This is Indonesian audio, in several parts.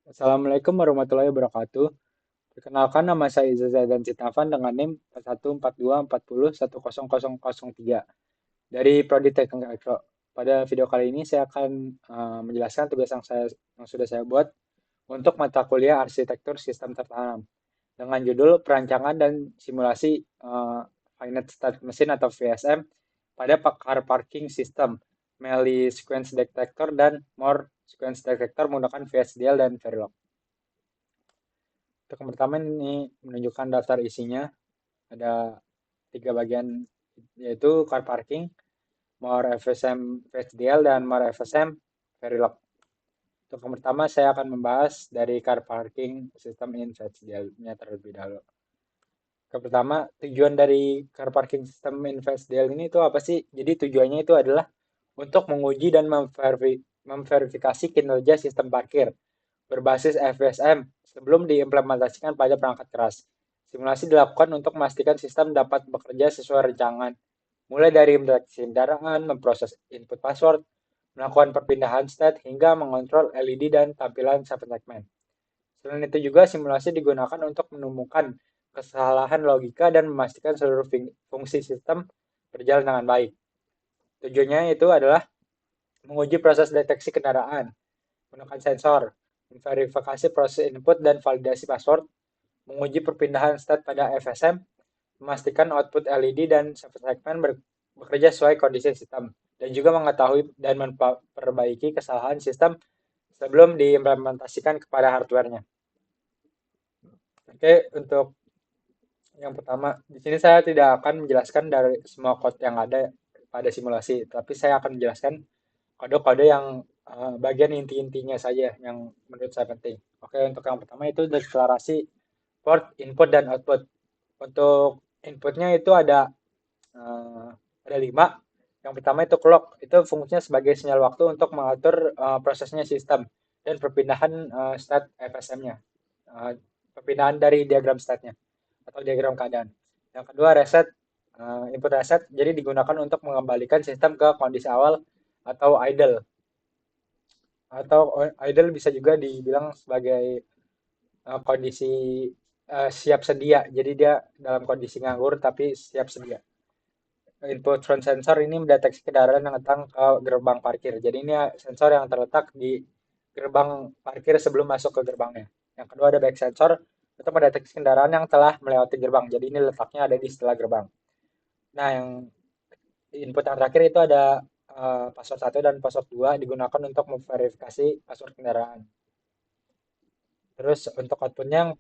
Assalamualaikum warahmatullahi wabarakatuh. Perkenalkan nama saya Iza Zaidan Citnafan dengan NIM 14240100003 dari Prodi Teknik Elektro. Pada video kali ini saya akan menjelaskan tugas yang sudah saya buat untuk mata kuliah Arsitektur Sistem Tertanam dengan judul Perancangan dan Simulasi Finite State Machine atau VSM pada Car Parking System, Melee Sequence Detector dan More Sequence Detector menggunakan VHDL dan Verilog. Untuk yang pertama ini menunjukkan daftar isinya. Ada tiga bagian yaitu car parking, more FSM VHDL, dan more FSM Verilog. Untuk yang pertama saya akan membahas dari car parking sistem in VHDL-nya terlebih dahulu. Yang pertama, tujuan dari car parking system in VHDL ini itu apa sih? Jadi tujuannya itu adalah untuk menguji dan memverifikasi kinerja sistem parkir berbasis FSM sebelum diimplementasikan pada perangkat keras. Simulasi dilakukan untuk memastikan sistem dapat bekerja sesuai rancangan, mulai dari mendeteksi kendaraan, memproses input password, melakukan perpindahan state, hingga mengontrol LED dan tampilan segmen. Selain itu juga simulasi digunakan untuk menemukan kesalahan logika dan memastikan seluruh fungsi sistem berjalan dengan baik. Tujuannya itu adalah menguji proses deteksi kendaraan, menggunakan sensor, memverifikasi proses input dan validasi password, menguji perpindahan state pada FSM, memastikan output LED dan segmen bekerja sesuai kondisi sistem, dan juga mengetahui dan memperbaiki kesalahan sistem sebelum diimplementasikan kepada hardware-nya. Oke, untuk yang pertama, di sini saya tidak akan menjelaskan dari semua code yang ada pada simulasi, tapi saya akan menjelaskan kode-kode yang bagian inti-intinya saja yang menurut saya penting. Oke, untuk yang pertama itu deklarasi port input dan output. Untuk inputnya itu ada 5. Yang pertama itu clock, itu fungsinya sebagai sinyal waktu untuk mengatur prosesnya sistem dan perpindahan state FSM-nya, perpindahan dari diagram state-nya atau diagram keadaan. Yang kedua reset, input reset, jadi digunakan untuk mengembalikan sistem ke kondisi awal atau idle. Atau idle bisa juga dibilang sebagai kondisi siap sedia. Jadi dia dalam kondisi nganggur tapi siap sedia. Input front sensor ini mendeteksi kendaraan yang datang ke gerbang parkir. Jadi ini sensor yang terletak di gerbang parkir sebelum masuk ke gerbangnya. Yang kedua ada back sensor untuk mendeteksi kendaraan yang telah melewati gerbang. Jadi ini letaknya ada di setelah gerbang. Nah, yang input yang terakhir itu ada password 1 dan password 2 digunakan untuk memverifikasi password kendaraan. Terus untuk outputnya yang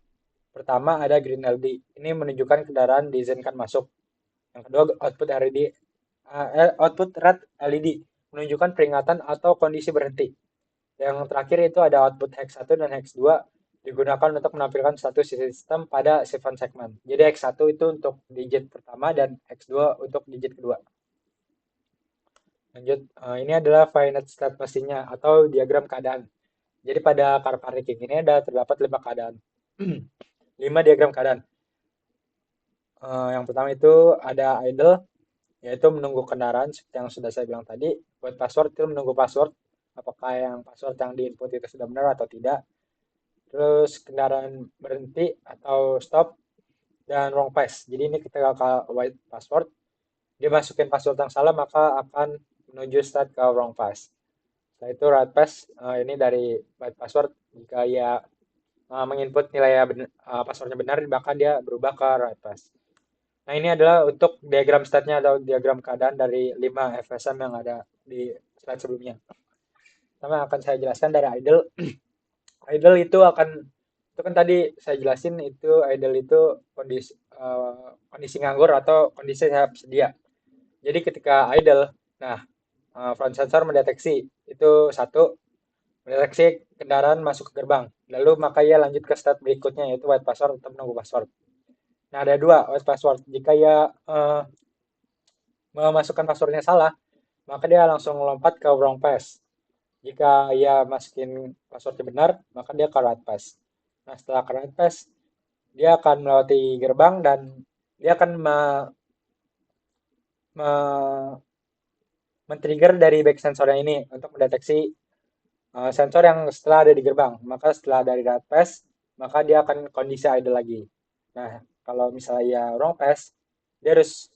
pertama ada green LED. Ini menunjukkan kendaraan diizinkan masuk. Yang kedua output LED, output red LED menunjukkan peringatan atau kondisi berhenti. Yang terakhir itu ada output hex 1 dan hex 2 digunakan untuk menampilkan status sistem pada event segmen. Jadi hex 1 itu untuk digit pertama dan hex 2 untuk digit kedua. Lanjut, ini adalah finite state machine-nya atau diagram keadaan. Jadi pada car parking ini terdapat 5 keadaan. 5 diagram keadaan. Yang pertama itu ada idle, yaitu menunggu kendaraan seperti yang sudah saya bilang tadi. Buat password itu menunggu password, apakah yang password yang diinput itu sudah benar atau tidak. Terus kendaraan berhenti atau stop dan wrong pass. Jadi ini ketika white password, dia masukin password yang salah maka akan menuju start ke wrong pass. Setelah itu right pass, ini dari white password jika ia menginput nilai passwordnya benar maka dia berubah ke right pass. Nah, ini adalah untuk diagram state-nya atau diagram keadaan dari 5 FSM yang ada di slide sebelumnya. Pertama akan saya jelaskan dari idle. Idle itu kan tadi saya jelasin itu idle itu kondisi nganggur atau kondisi siap sedia. Jadi ketika idle, nah front sensor mendeteksi itu satu, mendeteksi kendaraan masuk ke gerbang. Lalu maka ia lanjut ke step berikutnya yaitu white password atau menunggu password. Nah, ada dua white password. Jika ia memasukkan passwordnya salah, maka dia langsung lompat ke wrong pass. Jika ia masukin passwordnya benar, maka dia ke right pass. Nah, setelah ke right pass, dia akan melewati gerbang dan dia akan me men-trigger dari back sensornya ini untuk mendeteksi sensor yang setelah ada di gerbang. Maka setelah dari that pass, maka dia akan kondisi idle lagi. Nah, kalau misalnya ya wrong pass, dia harus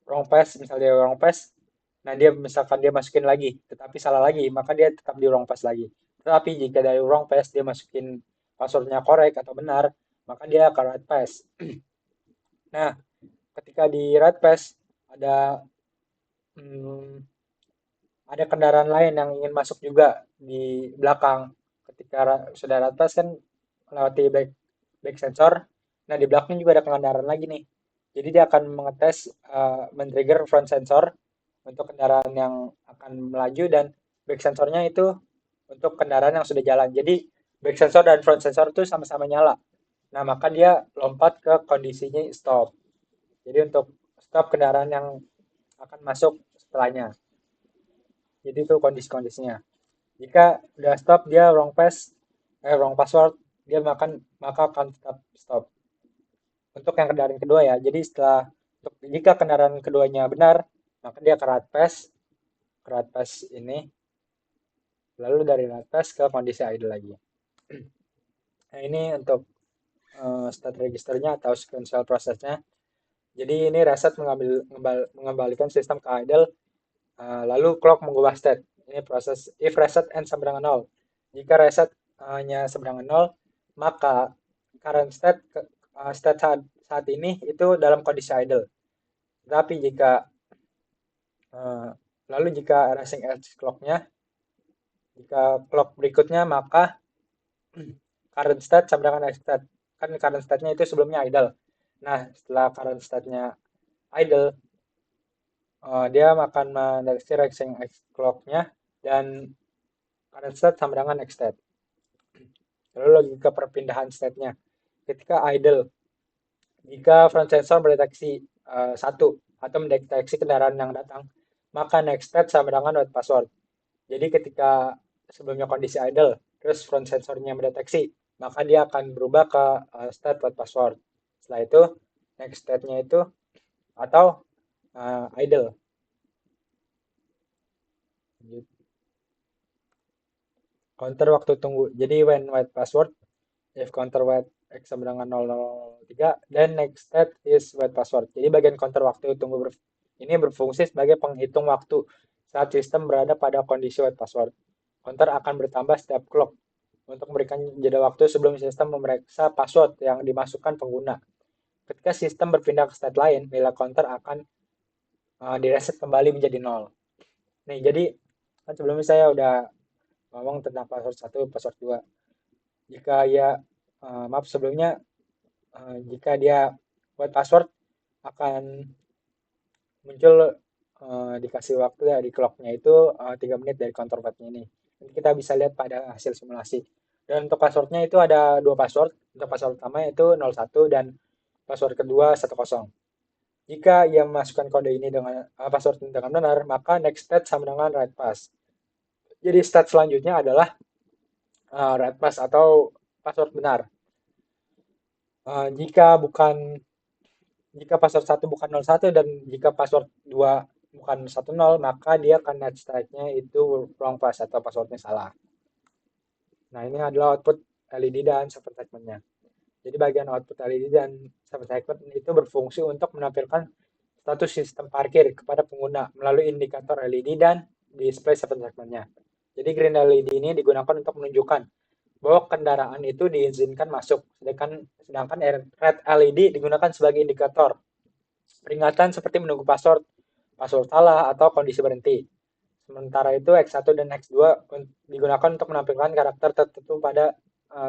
wrong pass, misalnya dia wrong pass, nah dia misalkan dia masukin lagi, tetapi salah lagi, maka dia tetap di wrong pass lagi. Tetapi jika dari wrong pass dia masukin passwordnya korek atau benar, maka dia akan right pass. Nah, ketika di right pass ada hmm, ada kendaraan lain yang ingin masuk juga di belakang. Ketika sudah right pass kan melewati back sensor, nah di belakang juga ada kendaraan lagi nih. Jadi dia akan mengetes, men-trigger front sensor untuk kendaraan yang akan melaju dan back sensornya itu untuk kendaraan yang sudah jalan. Jadi back sensor dan front sensor itu sama-sama nyala. Nah, maka dia lompat ke kondisinya stop. Jadi untuk stop kendaraan yang akan masuk setelahnya. Jadi itu kondisi-kondisinya. Jika udah stop dia wrong password, dia maka akan tetap stop. Untuk yang kendaraan kedua ya. Jadi jika kendaraan keduanya benar, maka dia ke right pass ini, lalu dari right pass ke kondisi idle lagi. Nah, ini untuk state registernya atau sequential prosesnya. Jadi ini reset mengembalikan sistem ke idle, lalu clock mengubah state. Ini proses if reset and sama dengan 0. Jika reset hanya sama dengan 0, maka current state saat ini itu dalam kondisi idle. Tetapi uh, jika racing edge clock-nya, jika clock berikutnya, maka current state sama dengan next state. Kan current state-nya itu sebelumnya idle. Nah, setelah current state-nya idle, dia akan mendeteksi racing edge clock-nya dan current state sama dengan next state. Lalu logika perpindahan state-nya. Ketika idle, jika front sensor mendeteksi satu atau mendeteksi kendaraan yang datang, maka next state sama dengan wait password. Jadi ketika sebelumnya kondisi idle, terus front sensornya mendeteksi, maka dia akan berubah ke state wait password. Setelah itu, next state-nya itu atau idle. Counter waktu tunggu. Jadi when wait password, if counter wait X sama dengan 003, then next state is wait password. Jadi bagian counter waktu tunggu ini berfungsi sebagai penghitung waktu saat sistem berada pada kondisi wait password. Counter akan bertambah setiap clock untuk memberikan jeda waktu sebelum sistem memeriksa password yang dimasukkan pengguna. Ketika sistem berpindah ke state lain, nilai counter akan direset kembali menjadi 0. Nih, jadi kan sebelumnya saya udah ngomong tentang password 1, password 2. Jika ya, maaf sebelumnya, jika dia buat password akan muncul dikasih waktu ya di clocknya itu 3 menit dari counter wait-nya ini. Nanti kita bisa lihat pada hasil simulasi. Dan untuk passwordnya itu ada dua password. Untuk password pertama yaitu 01 dan password kedua 10. Jika ia memasukkan kode ini dengan password dengan benar, maka next state sama dengan right pass. Jadi state selanjutnya adalah right pass atau password benar. Jika password 1 bukan 01 dan jika password 2 bukan 10, maka dia akan net strike-nya itu wrong pass atau passwordnya salah. Nah, ini adalah output LED dan seven segment-nya. Jadi bagian output LED dan seven segment itu berfungsi untuk menampilkan status sistem parkir kepada pengguna melalui indikator LED dan display seven segment-nya. Jadi green LED ini digunakan untuk menunjukkan bahwa kendaraan itu diizinkan masuk, sedangkan red LED digunakan sebagai indikator peringatan seperti menunggu password salah atau kondisi berhenti. Sementara itu X1 dan X2 digunakan untuk menampilkan karakter tertentu pada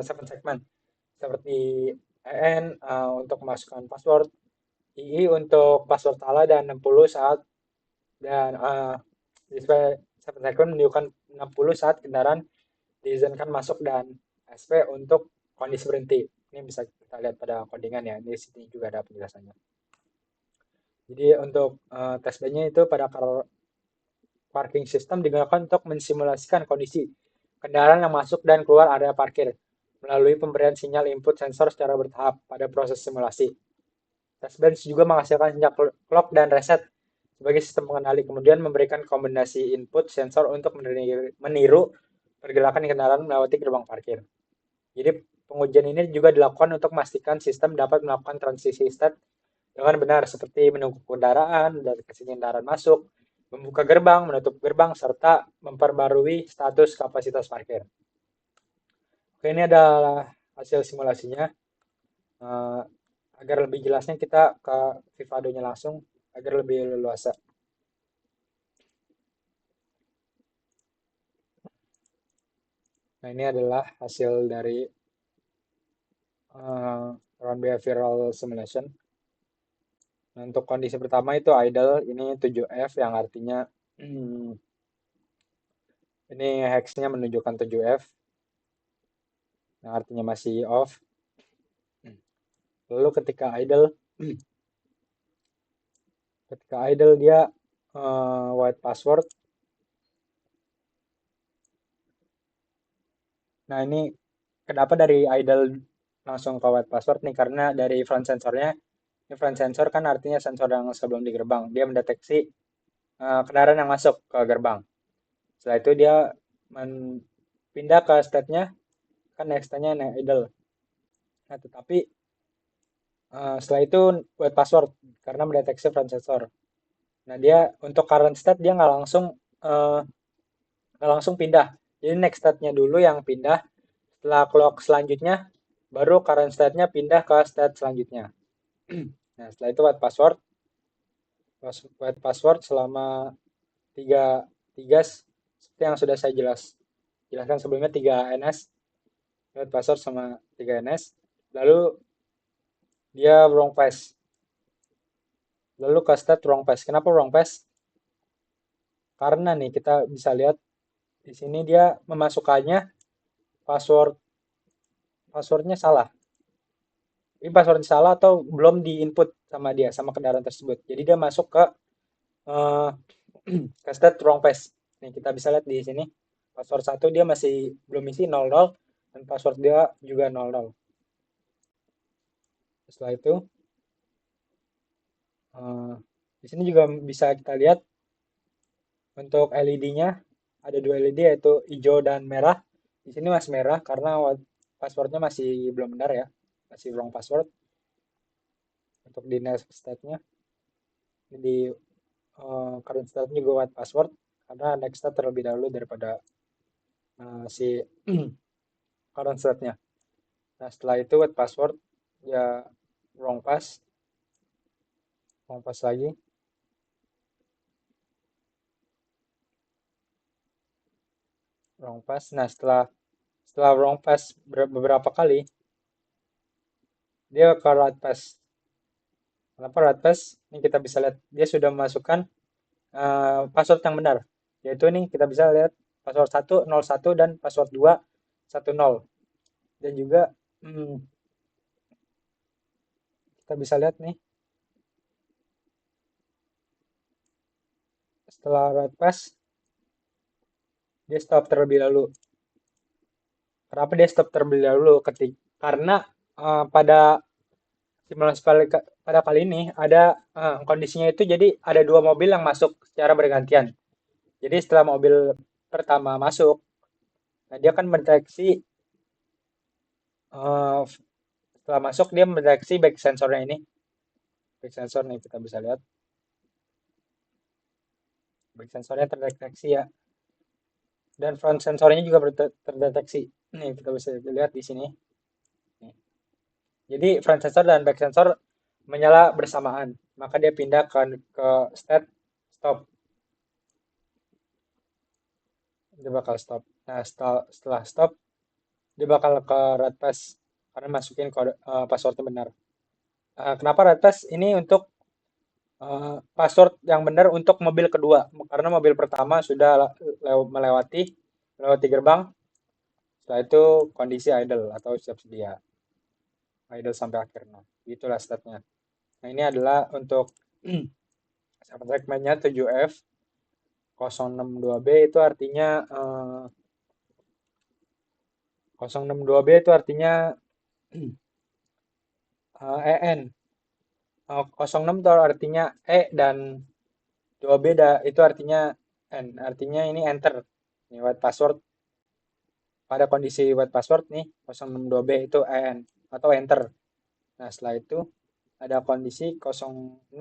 seven segment seperti EN untuk memasukkan password, II untuk password salah dan 60 saat dan display seven segment menunjukkan 60 saat kendaraan diizinkan masuk dan SP untuk kondisi berhenti. Ini bisa kita lihat pada codingan ya. Di sini juga ada penjelasannya. Jadi untuk tes B-nya itu pada parking system digunakan untuk mensimulasikan kondisi kendaraan yang masuk dan keluar area parkir melalui pemberian sinyal input sensor secara bertahap pada proses simulasi. Test bench juga menghasilkan sinyal clock dan reset sebagai sistem pengenali, kemudian memberikan kombinasi input sensor untuk meniru pergerakan kendaraan melewati gerbang parkir. Jadi pengujian ini juga dilakukan untuk memastikan sistem dapat melakukan transisi state dengan benar seperti menunggu kendaraan dan kendaraan masuk, membuka gerbang, menutup gerbang, serta memperbarui status kapasitas parkir. Oke, ini adalah hasil simulasinya. Eh, agar lebih jelasnya kita ke Vivado-nya langsung agar lebih leluasa. Nah, ini adalah hasil dari Round Behavioral Simulation. Nah, untuk kondisi pertama itu idle, ini 7F yang artinya ini hexnya menunjukkan 7F, yang artinya masih off. Lalu ketika idle dia white password. Nah, ini kenapa dari idle langsung ke white password nih? Karena dari front sensornya, ini front sensor kan artinya sensor yang sebelum di gerbang. Dia mendeteksi kendaraan yang masuk ke gerbang. Setelah itu dia pindah ke state-nya, kan next-nya idle. Nah, tetapi setelah itu white password karena mendeteksi front sensor. Nah, dia untuk current state dia nggak langsung pindah. Jadi next state-nya dulu yang pindah. Setelah clock selanjutnya, baru current state-nya pindah ke state selanjutnya. Nah, setelah itu white password selama tiga tiga seperti yang sudah saya jelaskan sebelumnya 3 NS, white password sama 3 NS. Lalu dia wrong pass. Lalu ke state wrong pass. Kenapa wrong pass? Karena nih kita bisa lihat di sini dia memasukkannya passwordnya salah. Ini passwordnya salah atau belum diinput sama dia sama kendaraan tersebut. Jadi dia masuk uh, ke state wrong pass. Nih kita bisa lihat di sini password 1 dia masih belum isi 00 dan password dia juga 00. Setelah itu di sini juga bisa kita lihat untuk LED-nya ada 2 LED yaitu hijau dan merah. Di sini masih merah karena passwordnya masih belum benar ya, masih wrong password. Untuk di next state-nya, di current state juga white password karena next state terlebih dahulu daripada si current state-nya. Nah setelah itu white password ya wrong pass lagi. Wrong pass. Nah setelah wrong pass beberapa kali dia ke right pass. Kenapa right pass? Ini kita bisa lihat dia sudah memasukkan password yang benar. Yaitu ini kita bisa lihat password 101 dan password 2 10. Dan juga kita bisa lihat nih setelah right pass dia stop terlebih dahulu. Kenapa dia stop terlebih dahulu? Karena pada simulasi pada kali ini ada kondisinya itu jadi ada 2 mobil yang masuk secara bergantian. Jadi setelah mobil pertama masuk, nah dia kan mendeteksi setelah masuk dia mendeteksi back sensornya ini. Back sensor nih kita bisa lihat. Back sensornya terdeteksi ya. Dan front sensornya juga terdeteksi. Nih kita bisa lihat di sini. Nih. Jadi front sensor dan back sensor menyala bersamaan. Maka dia pindah ke state stop. Dia bakal stop. Nah setelah stop dia bakal ke red pass karena masukin kode passwordnya benar. Kenapa red pass? Ini untuk password yang benar untuk mobil kedua karena mobil pertama sudah melewati gerbang. Setelah itu kondisi idle atau siap sedia. Idle sampai akhir. Nah, itulah statnya. Nah, ini adalah untuk segmennya 7F 062B itu artinya 062B itu artinya EN. 06 itu artinya E dan 2B itu artinya N. Artinya ini enter. Ini white password pada kondisi wait password nih 062B itu EN atau enter. Nah, setelah itu ada kondisi 0606.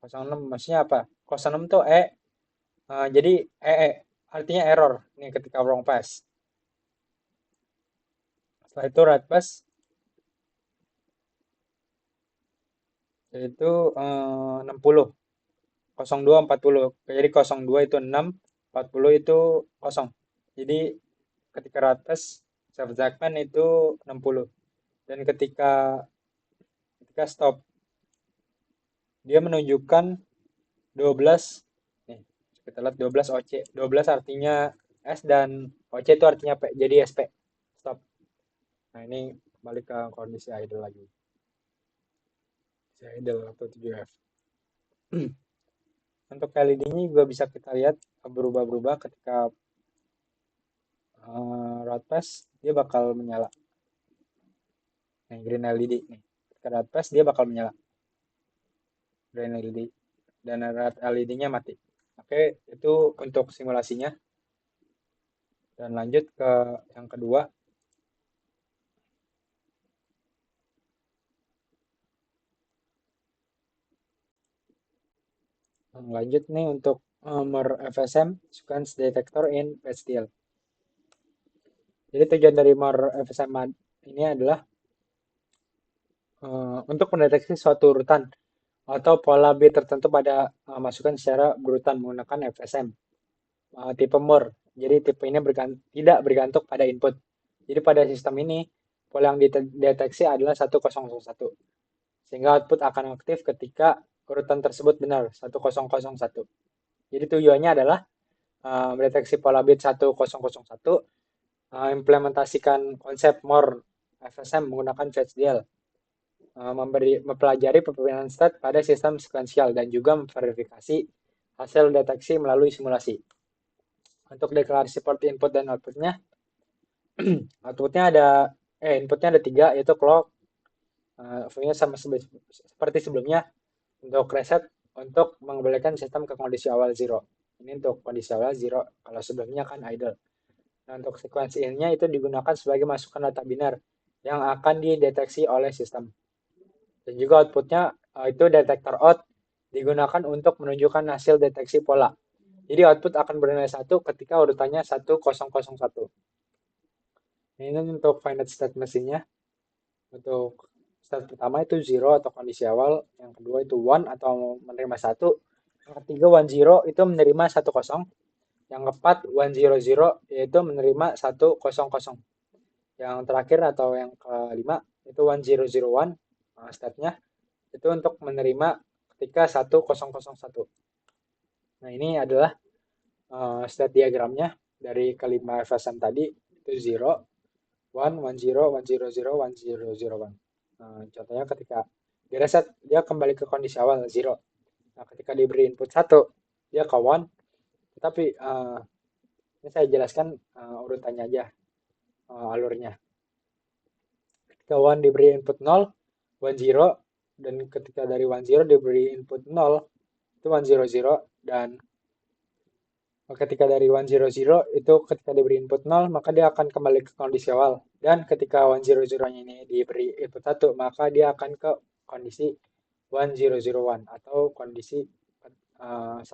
06 maksudnya apa? 06 tuh jadi artinya error nih ketika wrong pass. Setelah itu right pass yaitu 60. 02 40. Jadi 02 itu 6, 40 itu 0. Jadi ketika right pass self segment itu 60. Dan ketika stop dia menunjukkan 12 nih. Kita lihat 12 OC. 12 artinya S dan OC itu artinya P. Jadi SP. Stop. Nah, ini balik ke kondisi idle lagi. Idle atau 7F. Untuk LED-nya juga bisa kita lihat berubah-berubah ketika road pass dia bakal menyala. Nah, green LED nih. Ketika road pass dia bakal menyala. Green LED dan red LED-nya mati. Oke, itu untuk simulasinya. Dan lanjut ke yang kedua. Lanjut nih untuk MER FSM Sequence Detector in PSTL. Jadi tujuan dari MER FSM ini adalah untuk mendeteksi suatu urutan atau pola bit tertentu pada masukan secara berurutan menggunakan FSM tipe MER. Jadi tipe ini tidak bergantung pada input. Jadi pada sistem ini pola yang dideteksi adalah 1001. Sehingga output akan aktif ketika urutan tersebut benar 1001. Jadi tujuannya adalah mendeteksi pola bit 1001, implementasikan konsep MER FSM menggunakan VHDL, mempelajari perpindahan state pada sistem sekuensial dan juga memverifikasi hasil deteksi melalui simulasi. Untuk deklarasi port input dan outputnya, inputnya ada 3, yaitu clock, sama seperti sebelumnya. Untuk reset, untuk mengembalikan sistem ke kondisi awal 0. Ini untuk kondisi awal 0, kalau sebelumnya kan idle. Nah, untuk sequence in-nya itu digunakan sebagai masukan data binar yang akan dideteksi oleh sistem. Dan juga outputnya itu detektor out digunakan untuk menunjukkan hasil deteksi pola. Jadi output akan bernilai 1 ketika urutannya 1001. Ini untuk finite state mesinnya. Untuk state pertama itu 0 atau kondisi awal, yang kedua itu 1 atau menerima 1, yang ketiga 10 itu menerima 10, yang keempat 100 yaitu menerima 100. Yang terakhir atau yang kelima itu 1001 step-nya itu untuk menerima ketika 1001. Nah, ini adalah state diagramnya dari kelima FSM tadi, itu 0, 1, 10, 100, 1001. Contohnya ketika di reset dia kembali ke kondisi awal 0. Nah, ketika diberi input 1 dia ke 1, tetapi ini saya jelaskan urutannya aja, alurnya. Ketika 1 diberi input 0, 10, dan ketika dari 10 diberi input 0 itu 100, dan ketika dari 100 itu ketika diberi input 0 maka dia akan kembali ke kondisi awal, dan ketika 100-nya ini diberi input 1 maka dia akan ke kondisi 1001 atau kondisi 1001.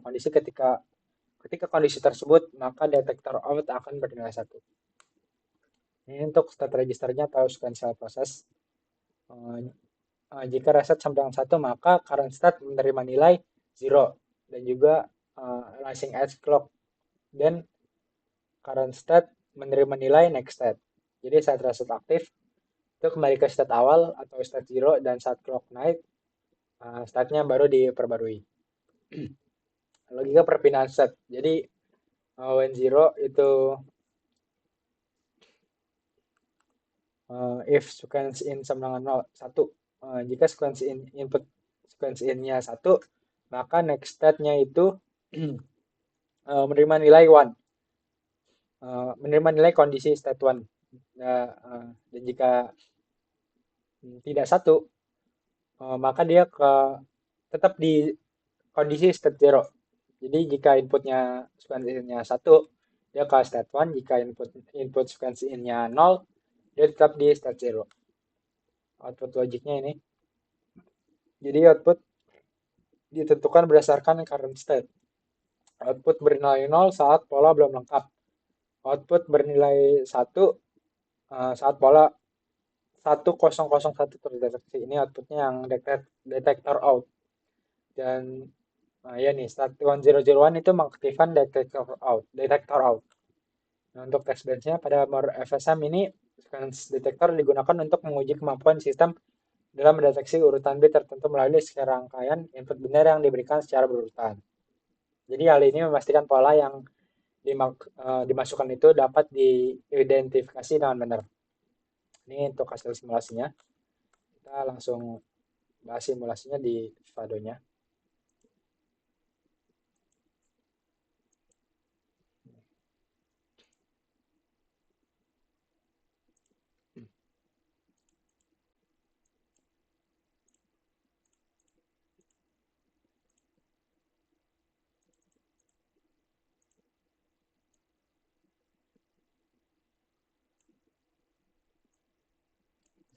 Kondisi ketika kondisi tersebut maka detektor out akan bernilai 1. Ini untuk state registernya atau sequential process. Jika reset sampai dengan 1 maka current state menerima nilai 0 dan juga rising edge clock, dan current state menerima nilai next state. Jadi saat reset aktif itu kembali ke state awal atau state 0, dan saat clock naik state-nya baru diperbarui. Logika perpindahan state. Jadi when 0 itu if sequence in sama dengan 1. Jika sequence in input sequence in-nya 1, maka next state-nya itu menerima nilai 1. Menerima nilai kondisi state 1. Dan jika tidak 1, maka dia tetap di kondisi state 0. Jadi jika inputnya sequence in-nya 1, dia ke state 1. Jika input sequence in-nya 0, dia tetap di state 0. Output logiknya ini. Jadi output ditentukan berdasarkan current state. Output bernilai 0 saat pola belum lengkap. Output bernilai 1 saat pola 1001 terdeteksi. Ini outputnya yang detektor out. Dan ya nih, start 1001 itu mengaktifkan detektor out. Nah, untuk test bench-nya pada More FSM ini, sequence detector digunakan untuk menguji kemampuan sistem dalam mendeteksi urutan bit tertentu melalui serangkaian input biner yang diberikan secara berurutan. Jadi hal ini memastikan pola yang dimasukkan itu dapat diidentifikasi dengan benar. Ini untuk hasil simulasinya. Kita langsung bahas simulasinya di Vado-nya.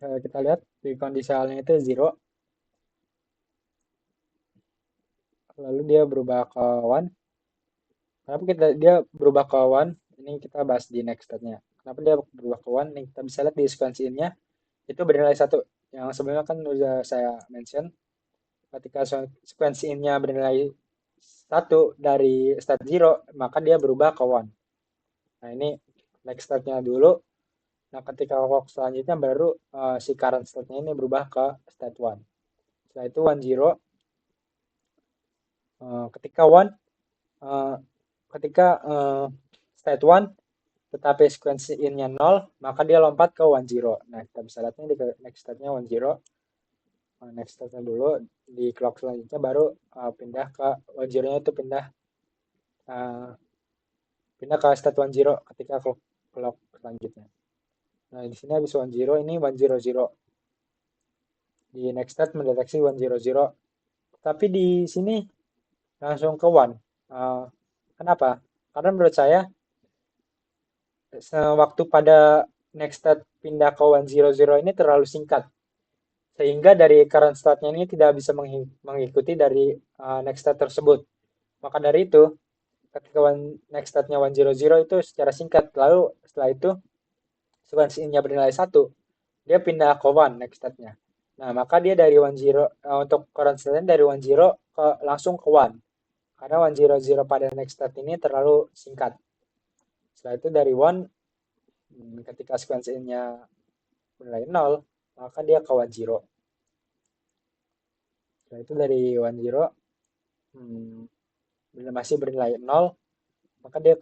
Kita lihat di kondisi awalnya itu 0, lalu dia berubah ke 1. Kenapa dia berubah ke 1? Ini kita bahas di next step-nya. Kenapa dia berubah ke 1? Ini kita bisa lihat di sequence in-nya itu bernilai 1. Yang sebelumnya kan sudah saya mention, ketika sequence in-nya bernilai 1 dari state 0, maka dia berubah ke 1. Nah, ini next step-nya dulu. Nah, ketika clock selanjutnya baru si current state-nya ini berubah ke state 1. Setelah itu 1 0. Ketika 1 ketika state 1 tetapi sequence in-nya 0, maka dia lompat ke 1 0. Nah, kita bisa lihat ini di next step-nya 1 0. Next step-nya dulu di clock selanjutnya baru pindah ke 1 0-nya itu pindah ke state 1 0 ketika clock selanjutnya. Nah, di sini habis 1 0, ini 1 0 0. Di next step mendeteksi 1 0 0. Tapi di sini langsung ke 1. Kenapa? Karena menurut saya waktu pada next step pindah ke 1 0 0 ini terlalu singkat. Sehingga dari current state-nya ini tidak bisa mengikuti dari next step tersebut. Maka dari itu, ketika next step-nya 1 0 0 itu secara singkat. Lalu setelah itu, sequence in-nya bernilai 1, dia pindah ke 1 next step-nya. Nah, maka dia dari 1 0, untuk current state-nya dari 1 0 langsung ke 1. Karena 1 0 0 pada next step ini terlalu singkat. Setelah itu dari 1, ketika sequence in-nya bernilai 0, maka dia ke 1 0. Setelah itu dari 1 0, masih bernilai 0, maka dia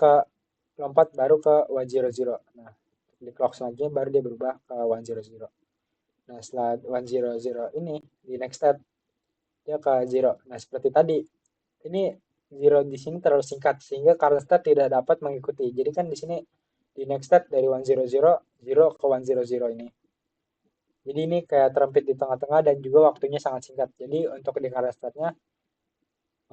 lompat baru ke 1 0 0. Nah, di clock selanjutnya baru dia berubah ke 1 0 0. Nah, setelah 1 0 0 ini, di next step, dia ke 0. Nah, seperti tadi, ini 0 di sini terlalu singkat, sehingga current state tidak dapat mengikuti. Jadi kan di sini, di next step dari 1 0 0, 0 ke 1 0 0 ini. Jadi ini kayak terempit di tengah-tengah dan juga waktunya sangat singkat. Jadi untuk di current state-nya,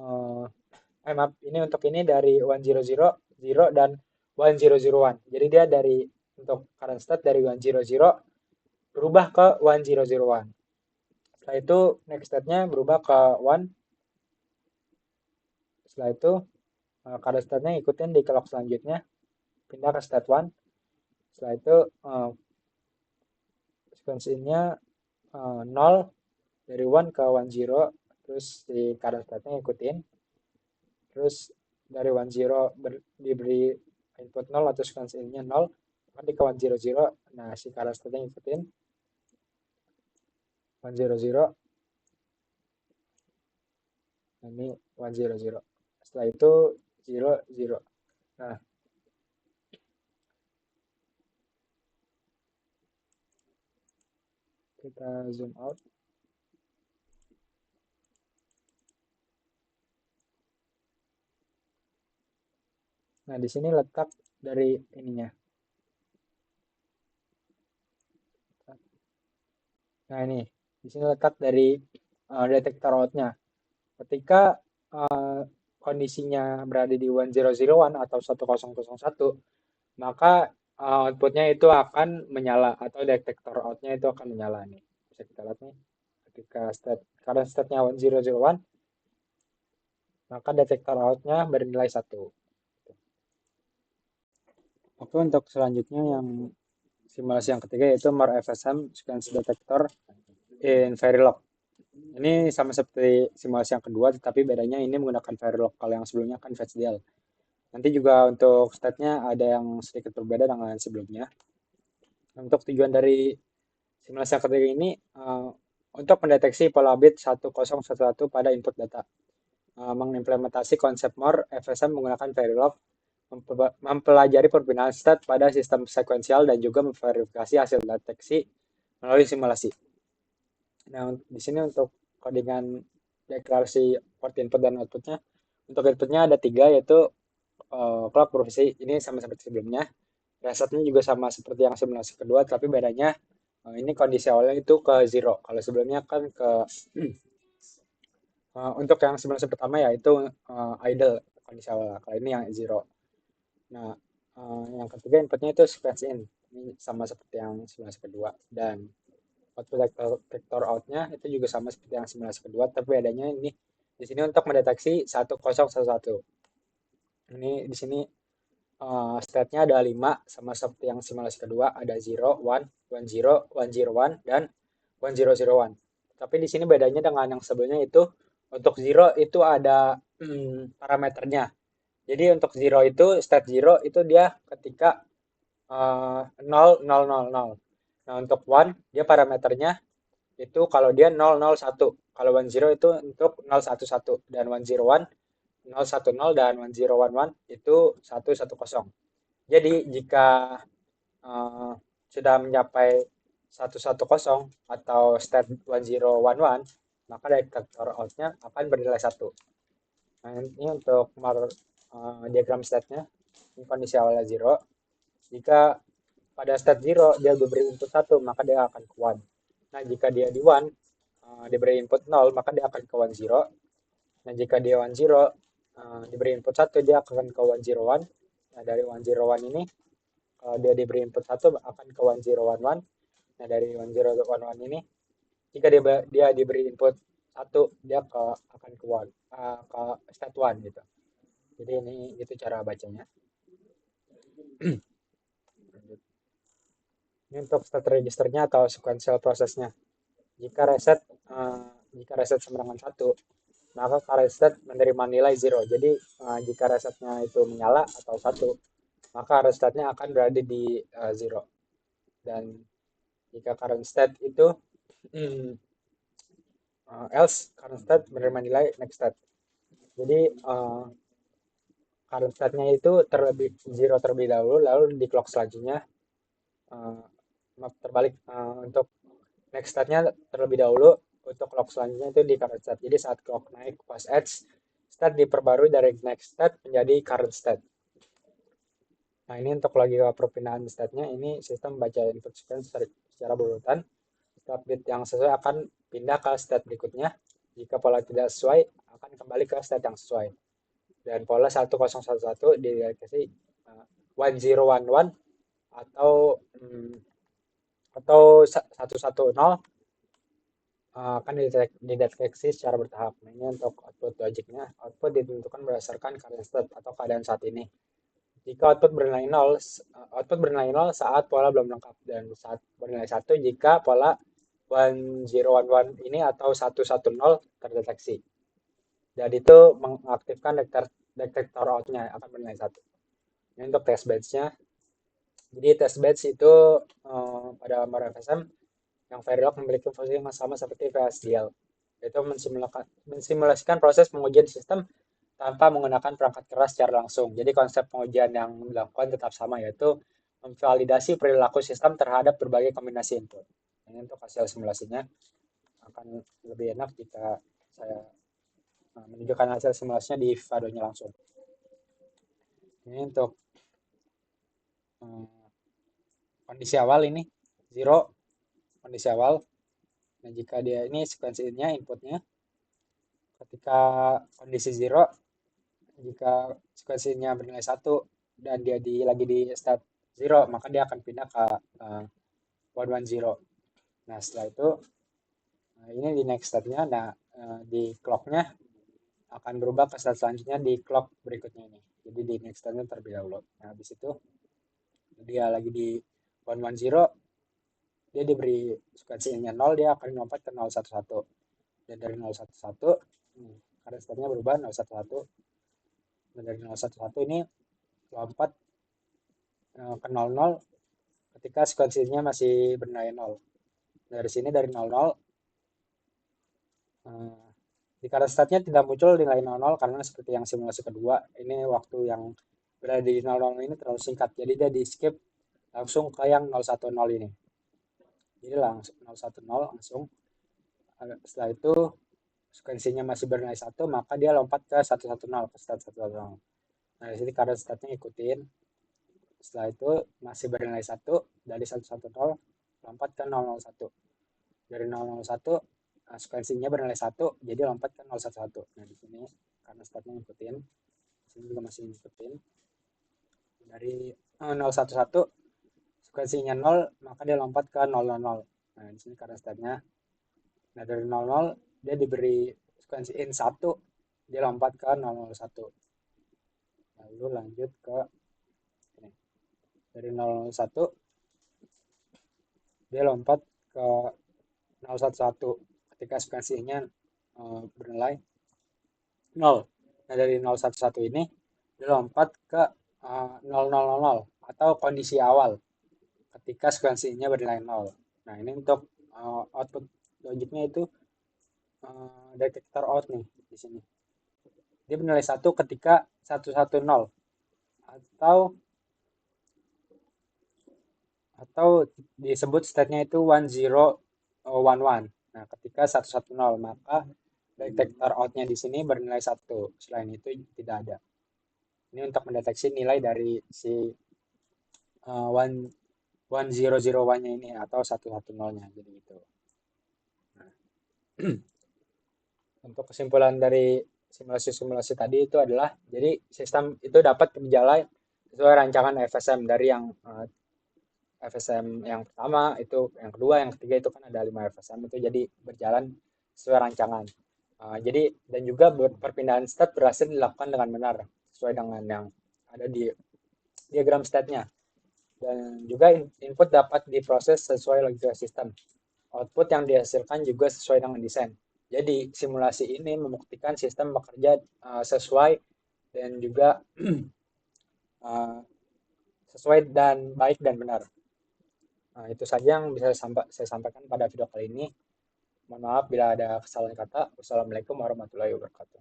maaf, ini untuk ini dari 1 0 0, 0 dan 1 0 0 1. Jadi dia dari untuk current state dari 1 0 0 berubah ke 1 0 0 1. Setelah itu next step-nya berubah ke 1. Setelah itu current state-nya ikutin di clock selanjutnya pindah ke state 1. Setelah itu sequence in-nya 0 dari 1 ke 1 0, terus di current state-nya ikutin. Terus dari 1 0 diberi input 0 atau sequence in-nya 0, nanti ke 1 0 0. Nah, si current state-nya ikutin 1 0 0. Ini 1 0 0. Setelah itu 0 0. Nah, kita zoom out. Nah, di sini letak dari ininya. Nah, ini di sini letak dari detektor outnya. Ketika kondisinya berada di 1001 atau 1001, maka outputnya itu akan menyala atau detektor outnya itu akan menyala nih. Bisa kita lihat nih, ketika current state-nya 1001, maka detektor outnya bernilai 1. Oke, untuk selanjutnya yang simulasi yang ketiga yaitu More FSM Sequence Detector in Verilog. Ini sama seperti simulasi yang kedua, tetapi bedanya ini menggunakan Verilog. Kalau yang sebelumnya kan FetchDL. Nanti juga untuk state-nya ada yang sedikit berbeda dengan sebelumnya. Untuk tujuan dari simulasi yang ketiga ini untuk mendeteksi pola bit 1011 pada input data. Mengimplementasi konsep More FSM menggunakan Verilog, mempelajari perpindahan state pada sistem sekuensial dan juga memverifikasi hasil deteksi melalui simulasi. Nah, di sini untuk codingan deklarasi port input dan outputnya, untuk inputnya ada 3 yaitu clock profisi, ini sama seperti sebelumnya. Resetnya juga sama seperti yang simulasi kedua, tapi bedanya ini kondisi awalnya itu ke 0. Kalau sebelumnya kan ke untuk yang simulasi pertama yaitu idle kondisi awal. Kalau ini yang 0. Nah, yang ketiga inputnya itu sequence in. Ini sama seperti yang simulasi kedua. Dan output vector outnya itu juga sama seperti yang simulasi kedua, tapi bedanya ini di sini untuk mendeteksi 1011. Ini di sini state-nya ada 5 sama seperti yang simulasi kedua, ada 0, 1, 10, 101 dan 1001. Tapi di sini bedanya dengan yang sebelumnya itu untuk 0 itu ada parameternya. Jadi untuk 0 itu state 0 itu dia ketika 0, 0, 0, 0. Nah, untuk 1 dia parameternya itu kalau dia 001. Kalau 10 itu untuk 011 dan 101 010 dan 1011 itu 110. Jadi jika uh, sudah mencapai 110 atau state 1011, maka detektor outnya akan bernilai 1. Nah, ini untuk diagram state-nya. Ini kondisi awalnya 0. Jika pada state 0 dia diberi input 1, maka dia akan ke 1. Nah, jika dia di 1, diberi input 0, maka dia akan ke 10. Nah, jika dia 10, diberi input 1, dia akan ke 101. Nah, dari 101 ini, kalau dia diberi input 1, akan ke 1011. Nah, dari 1011 ini, jika dia diberi input 1, dia akan ke state 1 gitu. Jadi ini itu cara bacanya. Ini untuk state registernya atau sequential prosesnya. Jika jika reset sama dengan 1, maka current state menerima nilai 0. Jadi jika resetnya itu menyala atau 1, maka current state-nya akan berada di 0. Dan jika current state itu else, current state menerima nilai next state. Jadi current state-nya itu terlebih 0 terlebih dahulu, lalu di clock selanjutnya terbalik untuk next state-nya terlebih dahulu, untuk clock selanjutnya itu di current state. Jadi saat clock naik pas edge, state diperbarui dari next state menjadi current state. Nah, ini untuk logika perpindahan state-nya, ini sistem baca input sequence secara berurutan. Setiap bit yang sesuai akan pindah ke state berikutnya. Jika pola tidak sesuai, akan kembali ke state yang sesuai. Dan pola 1011 dideklarasi 1011 atau 110 akan dideteksi secara bertahap. Nah, ini untuk output logiknya. Output ditentukan berdasarkan current state atau keadaan saat ini. Jika output bernilai 0 saat pola belum lengkap, dan saat bernilai 1 jika pola 1011 ini atau 110 terdeteksi. Dan itu mengaktifkan detektor outnya akan bernilai 1. Ini untuk test batch-nya. Jadi test batch itu pada FSM yang Verilog memiliki fungsi yang sama seperti VHDL, yaitu mensimulasikan proses pengujian sistem tanpa menggunakan perangkat keras secara langsung. Jadi konsep pengujian yang dilakukan tetap sama, yaitu memvalidasi perilaku sistem terhadap berbagai kombinasi input. Ini untuk hasil simulasinya akan lebih enak jika saya menunjukkan hasil simulasinya di Vadonya langsung. Ini untuk kondisi awal ini 0, kondisi awal. Nah, jika dia ini sekuensinya inputnya ketika kondisi 0, Jika sekuensinya bernilai satu dan dia lagi di state 0, maka dia akan pindah ke 110. Nah, setelah itu ini di next step-nya. Nah, di clock-nya akan berubah ke step selanjutnya di clock berikutnya ini. Jadi di next step-nya terlebih dahulu. Nah, habis itu dia lagi di 110, dia diberi sekuensinya 0, dia akan lompat ke 011. Dan dari 011, karena stepnya berubah 011. Dan dari 011 ini lompat ke 00 ketika sekuensinya masih bernilai 0. Dari sini dari 00, di current state-nya tidak muncul nilai 00 karena seperti yang simulasi kedua, ini waktu yang berada di 00 ini terlalu singkat. Jadi dia di skip langsung ke yang 010 ini. Jadi langsung 010 langsung. Setelah itu sekuensinya masih bernilai 1, maka dia lompat ke 110, ke state 110. Nah, di sini current state-nya ikutin. Setelah itu masih bernilai 1, dari 110 lompat ke 001. Dari 001 sekuensinya bernilai 1, jadi lompat ke 011. Nah, di sini karena startnya ngikutin, di sini juga masih ngikutin. Dari 011 sekuensinya 0, maka dia lompat ke 000. Nah, di sini karena startnya. Nah, dari 00 dia diberi sekuensi in 1, dia lompat ke 001. Lalu lanjut ke ini. Dari 001 dia lompat ke 011 ketika sekuensinya bernilai 0. Nah, dari 011 ini dia lompat ke 0000 atau kondisi awal ketika sekuensinya bernilai 0. Nah, ini untuk output logiknya itu detektor out nih di sini. Dia bernilai 1 ketika 110 atau disebut state-nya itu 1011. Nah, ketika 110, maka detektor out-nya di sini bernilai 1. Selain itu tidak ada. Ini untuk mendeteksi nilai dari si 1001-nya ini atau 110-nya. Jadi itu. Nah, untuk kesimpulan dari simulasi-simulasi tadi itu adalah, jadi sistem itu dapat berjalan sesuai rancangan FSM dari yang FSM yang pertama, itu yang kedua, yang ketiga itu kan ada 5 FSM itu, jadi berjalan sesuai rancangan. Jadi dan juga perpindahan state berhasil dilakukan dengan benar sesuai dengan yang ada di diagram state-nya. Dan juga input dapat diproses sesuai logika sistem. Output yang dihasilkan juga sesuai dengan desain. Jadi simulasi ini membuktikan sistem bekerja sesuai dan juga sesuai dan baik dan benar. Nah, itu saja yang bisa saya sampaikan pada video kali ini. Mohon maaf bila ada kesalahan kata. Wassalamualaikum warahmatullahi wabarakatuh.